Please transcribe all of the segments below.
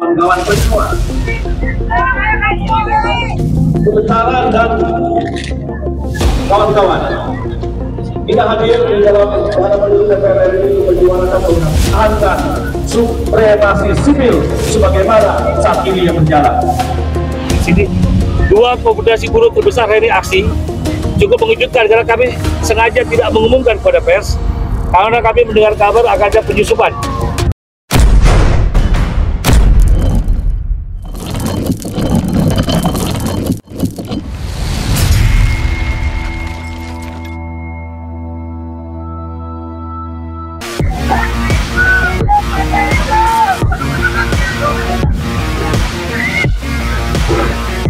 kawan-kawan semua. Kebesaran dan kawan-kawan, kita hadir di dalam hadapan DPR RI untuk menyuarakan pengangkatan supremasi sipil sebagaimana saat ini yang berjalan. Di sini dua konfederasi buruh terbesar hari ini aksi cukup mengejutkan karena kami sengaja tidak mengumumkan kepada pers karena kami mendengar kabar akan ada penyusupan.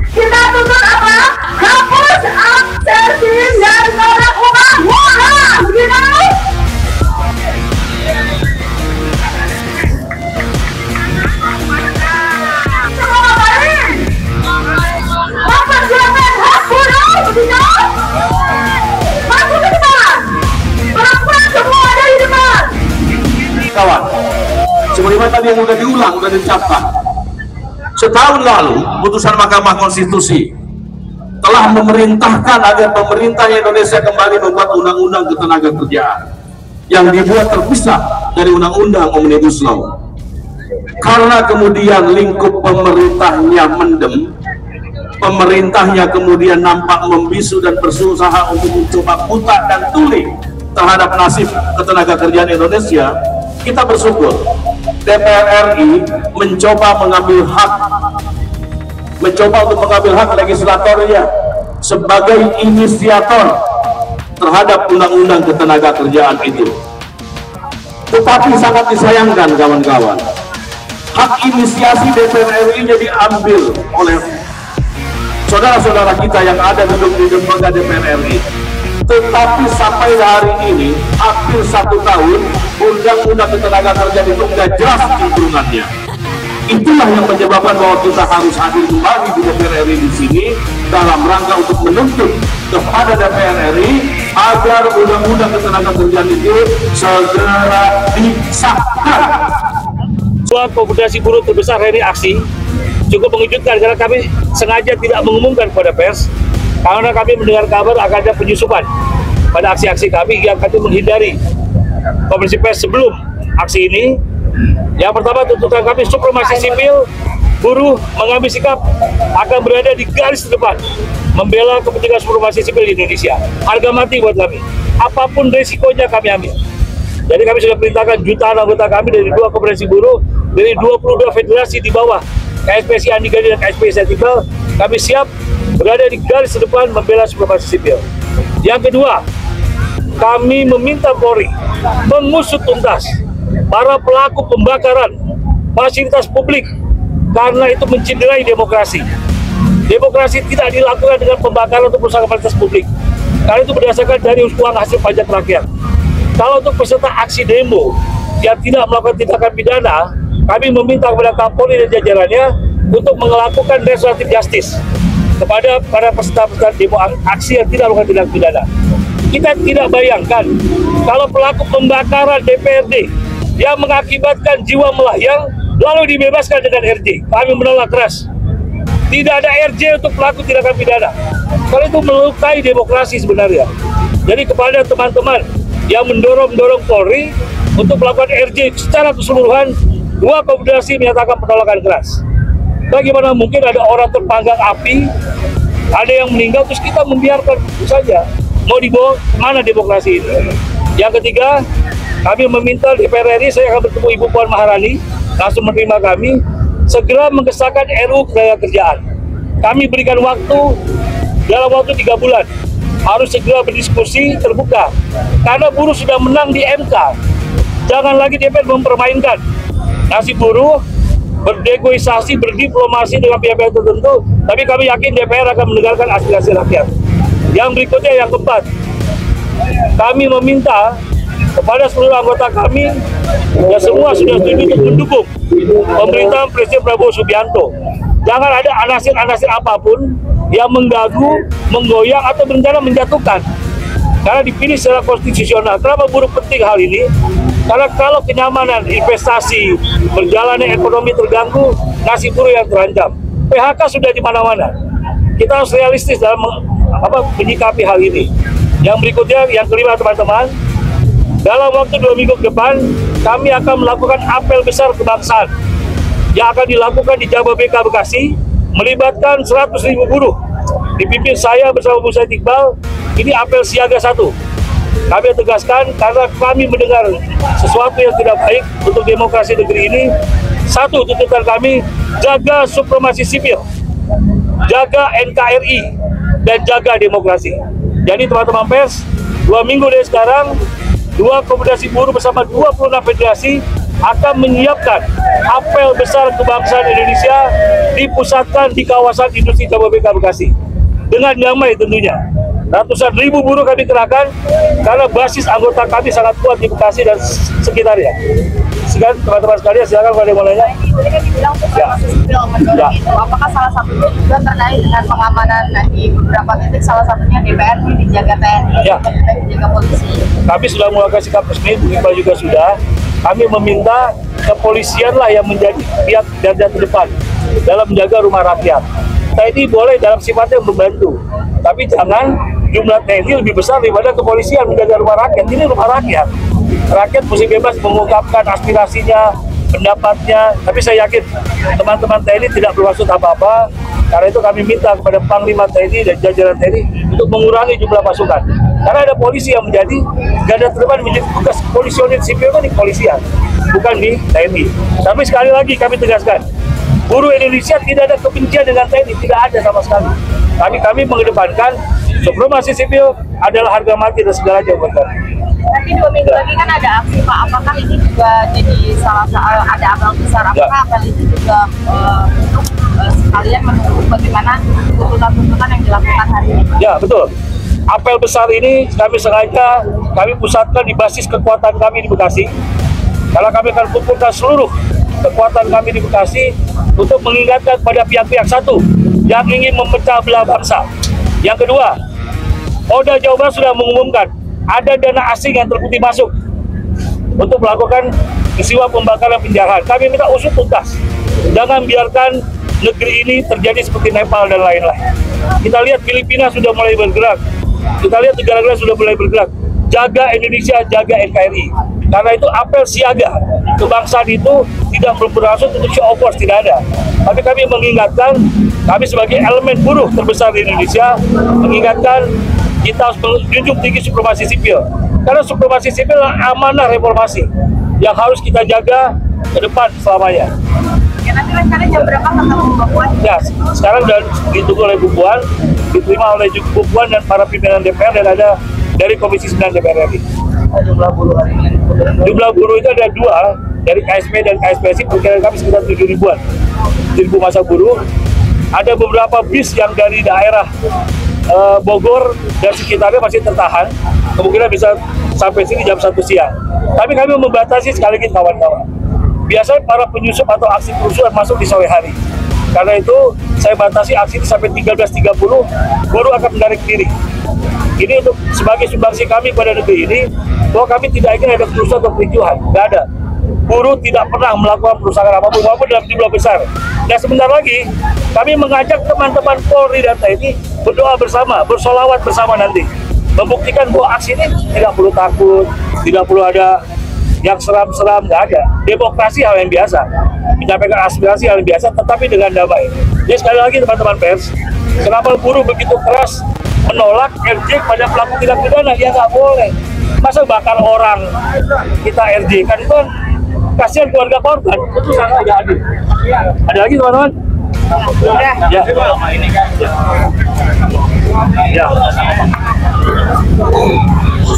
Kita tuntut apa? Hapus akses dan tolak upah murah, begitu? Semua ngapain? Memperjuangkan hak buruh, begitu? Masuk ke depan. Perempuan semua ada di depan. Kawan, sebagaimana tadi yang sudah diulang, sudah diucapkan, setahun lalu putusan Mahkamah Konstitusi telah memerintahkan agar pemerintah Indonesia kembali membuat undang-undang ketenagakerjaan yang dibuat terpisah dari undang-undang Omnibus Law. Karena kemudian lingkup pemerintahnya mendem, pemerintahnya kemudian nampak membisu dan berusaha untuk mencoba buta dan tuli terhadap nasib ketenagakerjaan Indonesia, kita bersyukur DPR RI mencoba untuk mengambil hak legislatornya sebagai inisiator terhadap undang-undang ketenagakerjaan itu. Tetapi sangat disayangkan kawan-kawan, hak inisiasi DPR RI diambil oleh saudara-saudara kita yang ada duduk di lembaga DPR RI. Tetapi sampai hari ini hampir 1 tahun undang-undang ketenagakerjaan itu nggak jelas turunannya. Itulah yang menyebabkan bahwa kita harus hadir kembali di DPR RI di sini dalam rangka untuk menuntut kepada DPR RI agar undang-undang ketenagakerjaan itu segera disahkan. Dua konfederasi buruh terbesar hari ini aksi cukup mengejutkan karena kami sengaja tidak mengumumkan kepada pers karena kami mendengar kabar akan ada penyusupan pada aksi-aksi kami yang kami menghindari konferensi pers sebelum aksi ini. Yang pertama, tuntutan kami supremasi sipil, buruh mengambil sikap akan berada di garis depan membela kepentingan supremasi sipil di Indonesia. Harga mati buat kami, apapun resikonya kami ambil. Jadi kami sudah perintahkan jutaan anggota kami dari 2 konfederasi buruh, dari 22 federasi di bawah KSPSI Andigadi dan KSPSI Tibal, kami siap berada di garis depan membela supremasi sipil. Yang kedua, kami meminta Polri mengusut tuntas para pelaku pembakaran fasilitas publik karena itu mencederai demokrasi. Demokrasi tidak dilakukan dengan pembakaran untuk perusahaan fasilitas publik karena itu berdasarkan dari uang hasil pajak rakyat. Kalau untuk peserta aksi demo yang tidak melakukan tindakan pidana, kami meminta kepada Kapolri dan jajarannya untuk melakukan restoratif justice kepada para peserta demo aksi yang tidak melakukan tindakan pidana. Kita tidak bayangkan kalau pelaku pembakaran DPRD yang mengakibatkan jiwa melayang lalu dibebaskan dengan RJ. Kami menolak keras. Tidak ada RJ untuk pelaku tindakan pidana. Karena itu melukai demokrasi sebenarnya. Jadi kepada teman-teman yang mendorong Polri untuk melakukan RJ secara keseluruhan, 2 konfederasi menyatakan penolakan keras. Bagaimana mungkin ada orang terpanggang api, ada yang meninggal, terus kita membiarkan itu saja? Mau dibawa kemana demokrasi ini? Yang ketiga, kami meminta DPR RI, saya akan bertemu Ibu Puan Maharani, langsung menerima kami, segera mengesahkan RUU Ketenagakerjaan. Kami berikan waktu, dalam waktu 3 bulan, harus segera berdiskusi terbuka. Karena buruh sudah menang di MK, jangan lagi DPR mempermainkan nasib buruh, bernegosiasi, berdiplomasi dengan pihak-pihak tertentu, tapi kami yakin DPR akan mendengarkan aspirasi rakyat. Yang berikutnya, yang keempat, kami meminta kepada seluruh anggota kami yang semua sudah setuju untuk mendukung pemerintahan Presiden Prabowo Subianto. Jangan ada anasir-anasir apapun yang mengganggu, menggoyang, atau berencana menjatuhkan. Karena dipilih secara konstitusional. Kenapa buruh penting hal ini? Karena kalau kenyamanan, investasi, berjalannya ekonomi terganggu, nasib buruh yang terancam. PHK sudah di mana-mana. Kita harus realistis dalam menyikapi hal ini. Yang berikutnya, yang kelima teman-teman, dalam waktu 2 minggu ke depan, kami akan melakukan apel besar kebangsaan yang akan dilakukan di Jababeka Bekasi, melibatkan 100.000 buruh. Dipimpin saya bersama Bu Said Iqbal. Ini apel siaga 1. Kami tegaskan karena kami mendengar sesuatu yang tidak baik untuk demokrasi negeri ini. 1, tuntutan kami, jaga supremasi sipil, jaga NKRI, dan jaga demokrasi. Jadi teman-teman pers, 2 minggu dari sekarang, 2 komunitas buruh bersama 26 federasi akan menyiapkan apel besar kebangsaan Indonesia dipusatkan di kawasan industri Jababeka Bekasi. Dengan damai tentunya. Ratusan ribu buruh kami kerahkan karena basis anggota kami sangat kuat di Bekasi dan sekitarnya. Sekarang teman-teman sekalian, silakan kalau ada yang mau nanya. Ini kan dibilang supremasi sipil mendorong itu. Apakah salah satunya juga terkait dengan pengamanan di beberapa titik, salah satunya DPR ini dijaga TNI, dijaga polisi? Kami sudah melakukan sikap resmi, Bu Iqbal juga sudah. Kami meminta kepolisian lah yang menjadi pihak garda terdepan dalam menjaga rumah rakyat. TNI boleh dalam sifatnya membantu, tapi jangan jumlah TNI lebih besar daripada kepolisian menjaga rumah rakyat. Ini rumah rakyat. Rakyat mesti bebas mengungkapkan aspirasinya, pendapatnya. Tapi saya yakin teman-teman TNI tidak bermaksud apa-apa. Karena itu kami minta kepada Panglima TNI dan jajaran TNI untuk mengurangi jumlah pasukan. Karena ada polisi yang menjadi garda terdepan, menjadi tugas polisionil sipil kan di kepolisian, bukan di TNI. Tapi sekali lagi kami tegaskan, buruh Indonesia tidak ada kebencian dengan TNI, tidak ada sama sekali. Kami mengedepankan supremasi sipil adalah harga mati dan segalanya buat kami. Nanti 2 minggu lagi kan ada aksi Pak, apakah ini juga jadi ada apel besar? Apakah apel itu juga untuk sekalian menunggu bagaimana tuntutan-tuntutan yang dilakukan hari ini? Ya betul. Apel besar ini kami pusatkan di basis kekuatan kami di Bekasi. Karena kami akan kumpulkan seluruh kekuatan kami di Bekasi untuk mengingatkan pada pihak-pihak satu yang ingin memecah belah bangsa. Yang kedua, Polda Jawa Barat sudah mengumumkan ada dana asing yang terbukti masuk untuk melakukan peristiwa pembakaran penjarahan. Kami minta usut tuntas. Jangan biarkan negeri ini terjadi seperti Nepal dan lain-lain. Kita lihat Filipina sudah mulai bergerak. Kita lihat negara-negara sudah mulai bergerak. Jaga Indonesia, jaga NKRI. Karena itu apel siaga. Kebangsaan itu tidak bermaksud untuk show of force, tidak ada. Tapi kami mengingatkan, kami sebagai elemen buruh terbesar di Indonesia, mengingatkan kita harus menjunjung tinggi supremasi sipil. Karena supremasi sipil adalah amanah reformasi yang harus kita jaga ke depan selamanya. Ya, nanti rencananya jam berapa ketemu Mbak Puan? Ya, sekarang sudah ditunggu oleh Bu Puan, diterima oleh Bu Puan dan para pimpinan DPR, dan ada dari Komisi 9 DPR RI. Jumlah buruh hari ini? Jumlah buruh itu ada 2, dari KSP dan KSPSI, perkiraan kami sekitar 7.000-an. 7.000 masa buruh. Ada beberapa bis yang dari daerah Bogor dan sekitarnya masih tertahan, kemungkinan bisa sampai sini jam 1 siang. Tapi kami membatasi sekali lagi kawan-kawan. Biasanya para penyusup atau aksi kerusuhan masuk di sore hari. Karena itu saya batasi aksi ini sampai 13.30, buruh akan menarik diri. Ini untuk sebagai sumbangsi kami pada negeri ini, bahwa kami tidak ingin ada kerusuhan atau kericuhan, nggak ada. Buruh tidak pernah melakukan perusahaan apapun, walaupun dalam jumlah besar. Dan sebentar lagi, kami mengajak teman-teman Polri dan TNI berdoa bersama, bersolawat bersama nanti. Membuktikan bahwa aksi ini tidak perlu takut, tidak perlu ada yang seram-seram, nggak ada. Demokrasi hal yang biasa, menyampaikan aspirasi hal yang biasa, tetapi dengan damai. Jadi sekali lagi teman-teman pers, kenapa buruh begitu keras menolak RJ pada pelaku tindak pidana? Ya nggak boleh. Masa bakar orang kita RJ kan, itu kasihan keluarga korban, itu sangat tidak adil. Ada lagi teman-teman? Ya.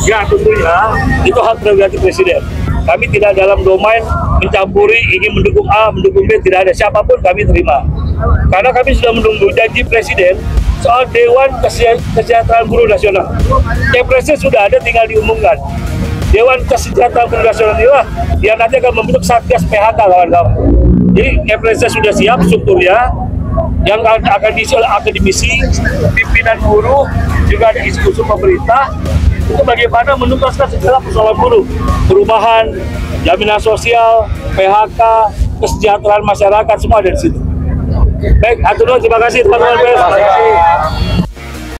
Ya tentunya itu hak prerogatif presiden. Kami tidak dalam domain mencampuri ingin mendukung A, mendukung B, tidak ada. Siapapun kami terima. Karena kami sudah menunggu janji presiden soal Dewan Kesejahteraan Buruh Nasional. Kepresnya sudah ada, tinggal diumumkan. Dewan Kesejahteraan Buruh Nasional inilah yang nanti akan membentuk Satgas PHK kawan-kawan. Jadi kepresnya sudah siap strukturnya, yang akan diisi oleh akademisi, pimpinan buruh, juga ada institusi pemerintah, itu bagaimana menuntaskan segala persoalan buruh, perumahan, jaminan sosial, PHK, kesejahteraan masyarakat, semua ada di situ. Baik, atur nuhun, terima kasih teman-teman.